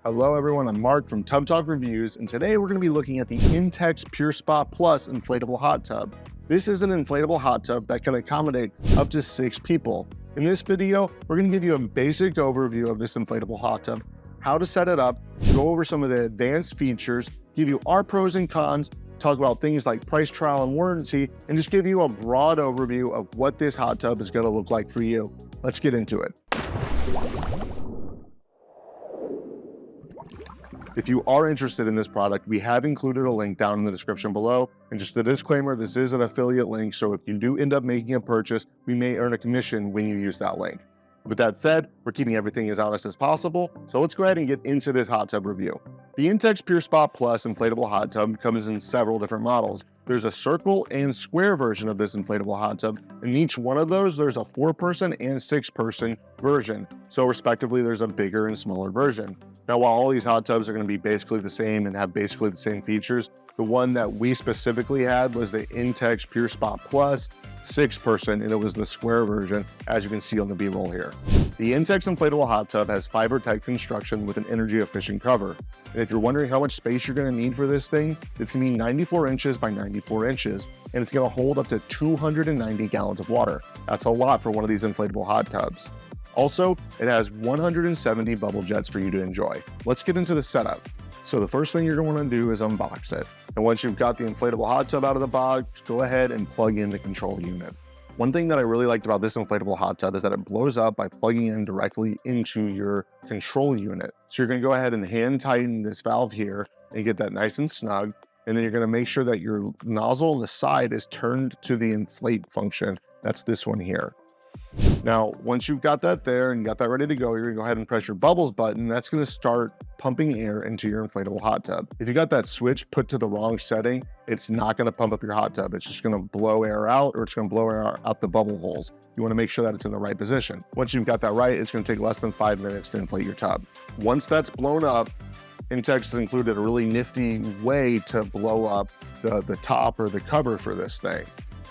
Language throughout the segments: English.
Hello everyone, I'm Mark from Tub Talk Reviews, and today we're going to be looking at the Intex PureSpa Plus inflatable hot tub. This is an inflatable hot tub that can accommodate up to 6 people. In this video, we're going to give you a basic overview of this inflatable hot tub, how to set it up, go over some of the advanced features, give you our pros and cons, talk about things like price, trial, and warranty, and just give you a broad overview of what this hot tub is going to look like for you. Let's get into it. If you are interested in this product, we have included a link down in the description below. And just a disclaimer, this is an affiliate link, so if you do end up making a purchase, we may earn a commission when you use that link. With that said, we're keeping everything as honest as possible, so let's go ahead and get into this hot tub review. The Intex PureSpa Plus inflatable hot tub comes in several different models. There's a circle and square version of this inflatable hot tub. In each one of those, there's a 4-person and 6-person version. So respectively, there's a bigger and smaller version. Now, while all these hot tubs are going to be basically the same and have basically the same features, the one that we specifically had was the Intex PureSpa Plus 6-person, and it was the square version, as you can see on the B-roll here. The Intex inflatable hot tub has fiber-type construction with an energy-efficient cover. And if you're wondering how much space you're going to need for this thing, it's going to be 94 inches by 94 inches, and it's going to hold up to 290 gallons of water. That's a lot for one of these inflatable hot tubs. Also, it has 170 bubble jets for you to enjoy. Let's get into the setup. So the first thing you're going to want to do is unbox it. And once you've got the inflatable hot tub out of the box, go ahead and plug in the control unit. One thing that I really liked about this inflatable hot tub is that it blows up by plugging in directly into your control unit. So you're going to go ahead and hand tighten this valve here and get that nice and snug. And then you're going to make sure that your nozzle on the side is turned to the inflate function. That's this one here. Now, once you've got that there and got that ready to go, you're gonna go ahead and press your bubbles button. That's gonna start pumping air into your inflatable hot tub. If you got that switch put to the wrong setting, it's not gonna pump up your hot tub. It's just gonna blow air out, or it's gonna blow air out the bubble holes. You wanna make sure that it's in the right position. Once you've got that right, it's gonna take less than 5 minutes to inflate your tub. Once that's blown up, Intex has included a really nifty way to blow up the top or the cover for this thing.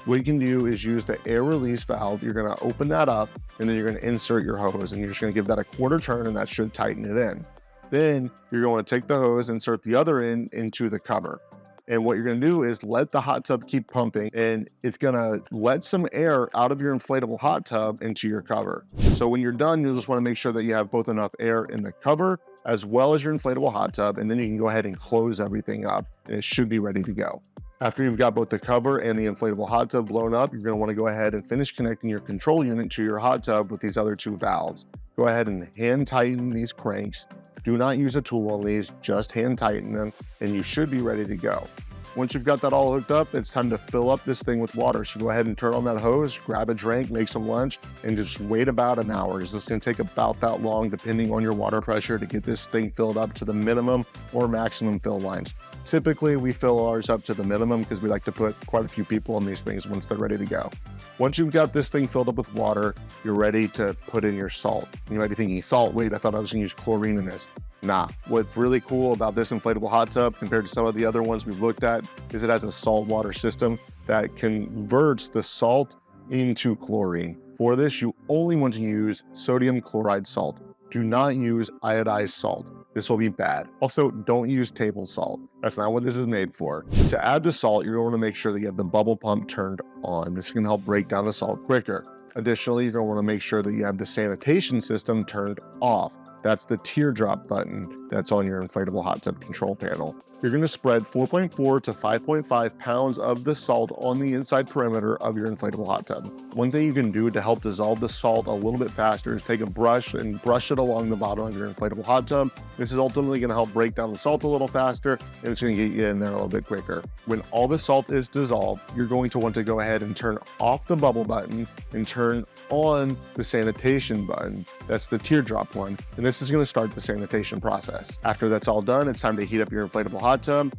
What you can do is use the air release valve. You're going to open that up, and then you're going to insert your hose, and you're just going to give that a quarter turn, and that should tighten it in. Then you're going to take the hose, insert the other end into the cover. And what you're going to do is let the hot tub keep pumping, and it's going to let some air out of your inflatable hot tub into your cover. So when you're done, you'll just want to make sure that you have both enough air in the cover as well as your inflatable hot tub, and then you can go ahead and close everything up, and it should be ready to go. After you've got both the cover and the inflatable hot tub blown up, you're going to want to go ahead and finish connecting your control unit to your hot tub with these other 2 valves. Go ahead and hand tighten these cranks. Do not use a tool on these, just hand tighten them, and you should be ready to go. Once you've got that all hooked up, it's time to fill up this thing with water. So go ahead and turn on that hose, grab a drink, make some lunch, and just wait about an hour. It's going to take about that long, depending on your water pressure, to get this thing filled up to the minimum or maximum fill lines. Typically, we fill ours up to the minimum because we like to put quite a few people on these things once they're ready to go. Once you've got this thing filled up with water, you're ready to put in your salt. You might be thinking, salt? Wait, I thought I was going to use chlorine in this. Nah, what's really cool about this inflatable hot tub compared to some of the other ones we've looked at is it has a salt water system that converts the salt into chlorine. For this, you only want to use sodium chloride salt. Do not use iodized salt. This will be bad. Also, don't use table salt. That's not what this is made for. To add the salt, you're going to want to make sure that you have the bubble pump turned on. This can help break down the salt quicker. Additionally, you're going to want to make sure that you have the sanitation system turned off. That's the teardrop button that's on your inflatable hot tub control panel. You're going to spread 4.4 to 5.5 pounds of the salt on the inside perimeter of your inflatable hot tub. One thing you can do to help dissolve the salt a little bit faster is take a brush and brush it along the bottom of your inflatable hot tub. This is ultimately going to help break down the salt a little faster, and it's going to get you in there a little bit quicker. When all the salt is dissolved, you're going to want to go ahead and turn off the bubble button and turn on the sanitation button. That's the teardrop one, and this is going to start the sanitation process. After that's all done, it's time to heat up your inflatable hot tub.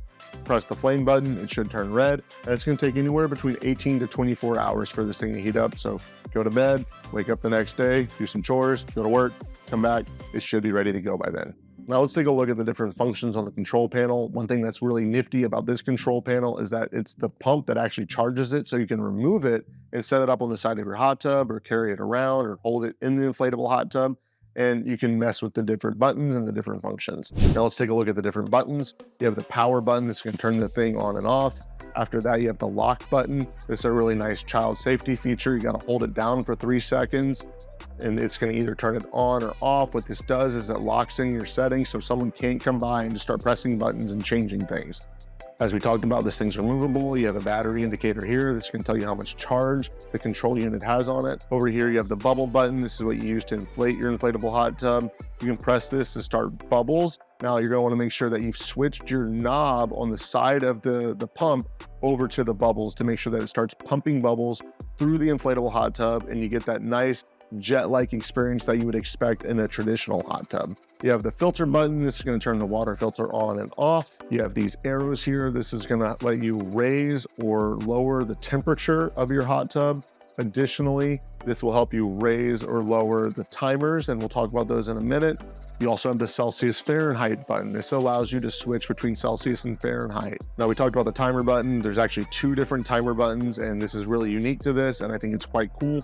Press the flame button, it should turn red, and it's going to take anywhere between 18 to 24 hours for this thing to heat up. So go to bed, wake up the next day, do some chores, go to work, come back, it should be ready to go by then. Now let's take a look at the different functions on the control panel. One thing that's really nifty about this control panel is that it's the pump that actually charges it, so you can remove it and set it up on the side of your hot tub or carry it around or hold it in the inflatable hot tub. and you can mess with the different buttons and the different functions. Now let's take a look at the different buttons. You have the power button that's gonna turn the thing on and off. After that, you have the lock button. This is a really nice child safety feature. You gotta hold it down for 3 seconds and it's gonna either turn it on or off. What this does is it locks in your settings so someone can't come by and just start pressing buttons and changing things. As we talked about, this thing's removable. You have a battery indicator here. This can tell you how much charge the control unit has on it. Over here, you have the bubble button. This is what you use to inflate your inflatable hot tub. You can press this to start bubbles. Now you're gonna wanna make sure that you've switched your knob on the side of the pump over to the bubbles to make sure that it starts pumping bubbles through the inflatable hot tub and you get that nice jet-like experience that you would expect in a traditional hot tub. You have the filter button. This is going to turn the water filter on and off. You have these arrows here. This is going to let you raise or lower the temperature of your hot tub. Additionally, this will help you raise or lower the timers, and we'll talk about those in a minute. You also have the Celsius Fahrenheit button. This allows you to switch between Celsius and Fahrenheit. Now we talked about the timer button. There's actually 2 different timer buttons, and this is really unique to this, and I think it's quite cool.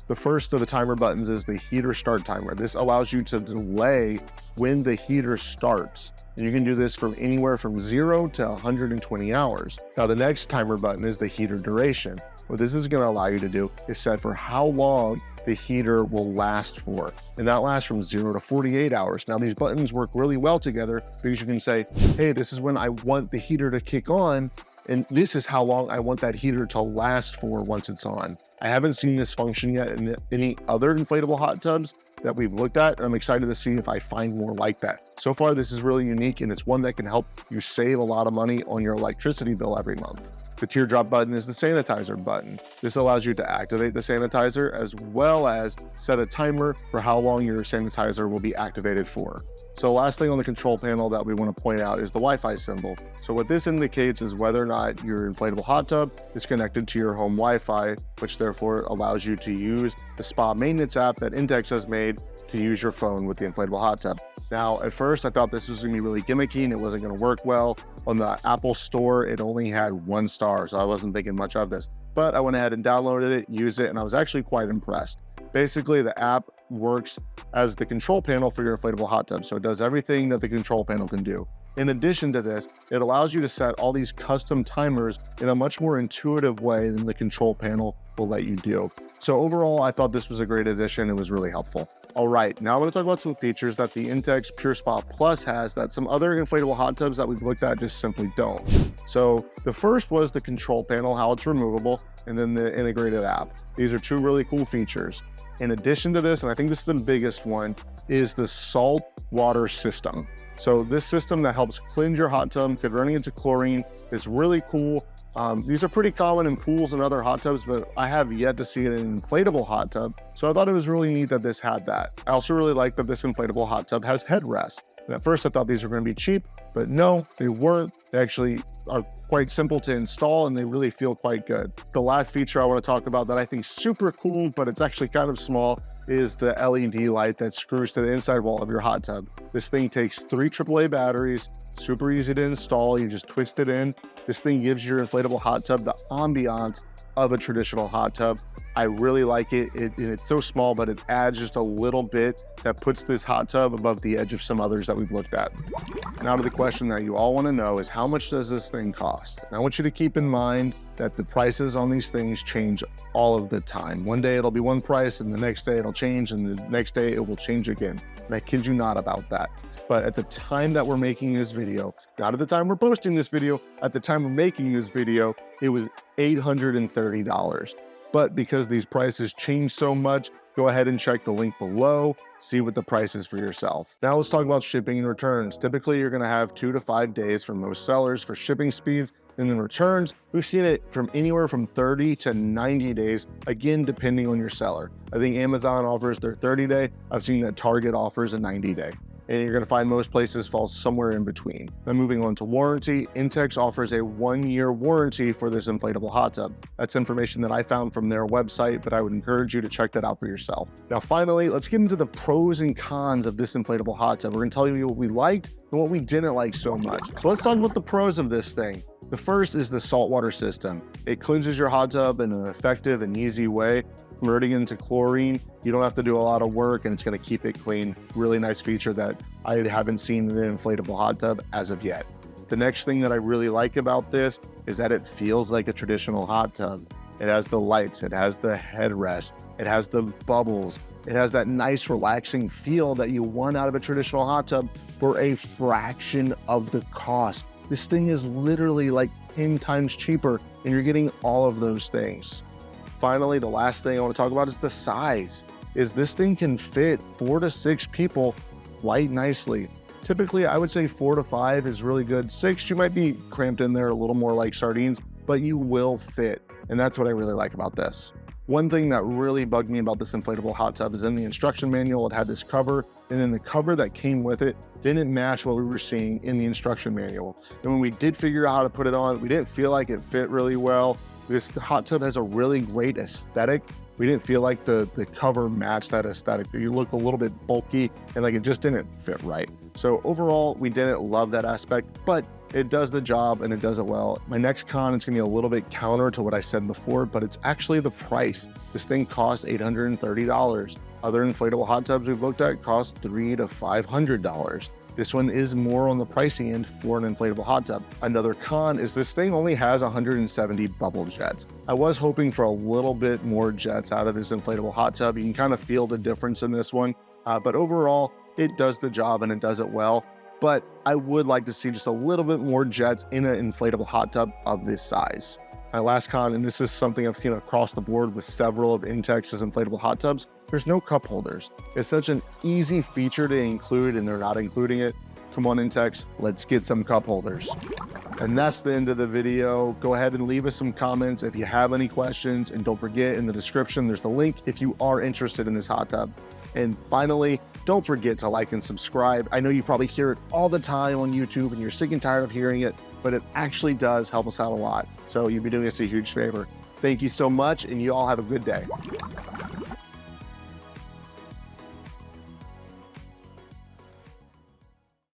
The first of the timer buttons is the heater start timer. This allows you to delay when the heater starts. And you can do this from anywhere from 0 to 120 hours. Now the next timer button is the heater duration. What this is gonna allow you to do is set for how long the heater will last for. And that lasts from 0 to 48 hours. Now these buttons work really well together because you can say, hey, this is when I want the heater to kick on, and this is how long I want that heater to last for once it's on. I haven't seen this function yet in any other inflatable hot tubs that we've looked at. I'm excited to see if I find more like that. So far, this is really unique, and it's one that can help you save a lot of money on your electricity bill every month. The teardrop button is the sanitizer button. This allows you to activate the sanitizer as well as set a timer for how long your sanitizer will be activated for. So last thing on the control panel that we want to point out is the Wi-Fi symbol. So what this indicates is whether or not your inflatable hot tub is connected to your home Wi-Fi, which therefore allows you to use the spa maintenance app that Intex has made to use your phone with the inflatable hot tub. Now, at first I thought this was gonna be really gimmicky and it wasn't gonna work well. On the Apple store, it only had 1 star, so I wasn't thinking much of this. But I went ahead and downloaded it, used it, and I was actually quite impressed. Basically, the app works as the control panel for your inflatable hot tub. So it does everything that the control panel can do. In addition to this, it allows you to set all these custom timers in a much more intuitive way than the control panel will let you do. So overall, I thought this was a great addition. It was really helpful. All right, now I'm going to talk about some features that the Intex PureSpa Plus has that some other inflatable hot tubs that we've looked at just simply don't. So the first was the control panel, how it's removable, and then the integrated app. These are 2 really cool features. In addition to this, and I think this is the biggest one, is the salt water system. So this system that helps cleanse your hot tub, converting it to chlorine, is really cool. These are pretty common in pools and other hot tubs, but I have yet to see it in an inflatable hot tub. So I thought it was really neat that this had that. I also really like that this inflatable hot tub has headrests. And at first I thought these were going to be cheap, but no, they weren't. They actually are quite simple to install and they really feel quite good. The last feature I want to talk about that I think is super cool, but it's actually kind of small, is the LED light that screws to the inside wall of your hot tub. This thing takes 3 AAA batteries, super easy to install. You just twist it in. This thing gives your inflatable hot tub the ambiance of a traditional hot tub. I really like it. It's so small, but it adds just a little bit that puts this hot tub above the edge of some others that we've looked at. Now to the question that you all want to know is, how much does this thing cost? And I want you to keep in mind that the prices on these things change all of the time. One day it'll be one price and the next day it'll change and the next day it will change again. And I kid you not about that. But at the time that we're making this video, not at the time we're posting this video, at the time we're making this video, it was $830. But because these prices change so much, go ahead and check the link below, see what the price is for yourself. Now let's talk about shipping and returns. Typically, you're gonna have 2 to 5 days for most sellers for shipping speeds, and then returns, we've seen it from anywhere from 30 to 90 days, again, depending on your seller. I think Amazon offers their 30-day. I've seen that Target offers a 90-day. And you're gonna find most places fall somewhere in between. Now moving on to warranty, Intex offers a 1-year warranty for this inflatable hot tub. That's information that I found from their website, but I would encourage you to check that out for yourself. Now finally, let's get into the pros and cons of this inflatable hot tub. We're gonna tell you what we liked and what we didn't like so much. So let's talk about the pros of this thing. The first is the saltwater system. It cleanses your hot tub in an effective and easy way. converting it into chlorine. You don't have to do a lot of work, and it's going to keep it clean. Really nice feature that I haven't seen in an inflatable hot tub as of yet. The next thing that I really like about this is that it feels like a traditional hot tub. It has the lights, it has the headrest, it has the bubbles, it has that nice relaxing feel that you want out of a traditional hot tub for a fraction of the cost. This thing is literally like 10 times cheaper, and you're getting all of those things. Finally, the last thing I want to talk about is the size. This thing can fit 4 to 6 people quite nicely. Typically, I would say 4 to 5 is really good. 6, you might be cramped in there a little more like sardines, but you will fit. And that's what I really like about this. One thing that really bugged me about this inflatable hot tub is in the instruction manual, it had this cover, and then the cover that came with it didn't match what we were seeing in the instruction manual. And when we did figure out how to put it on, we didn't feel like it fit really well. This hot tub has a really great aesthetic. We didn't feel like the cover matched that aesthetic. You look a little bit bulky, and like it just didn't fit right. So overall, we didn't love that aspect, but it does the job and it does it well. My next con is gonna be a little bit counter to what I said before, but it's actually the price. This thing costs $830. Other inflatable hot tubs we've looked at cost $300 to $500. This one is more on the pricey end for an inflatable hot tub. Another con is this thing only has 170 bubble jets. I was hoping for a little bit more jets out of this inflatable hot tub. You can kind of feel the difference in this one, but overall, it does the job and it does it well. But I would like to see just a little bit more jets in an inflatable hot tub of this size. My last con, and this is something I've seen across the board with several of Intex's inflatable hot tubs, there's no cup holders. It's such an easy feature to include and they're not including it. Come on Intex, let's get some cup holders. And that's the end of the video. Go ahead and leave us some comments if you have any questions, and don't forget in the description, there's the link if you are interested in this hot tub. And finally, don't forget to like and subscribe. I know you probably hear it all the time on YouTube and you're sick and tired of hearing it, but it actually does help us out a lot. So you'd be doing us a huge favor. Thank you so much, and you all have a good day.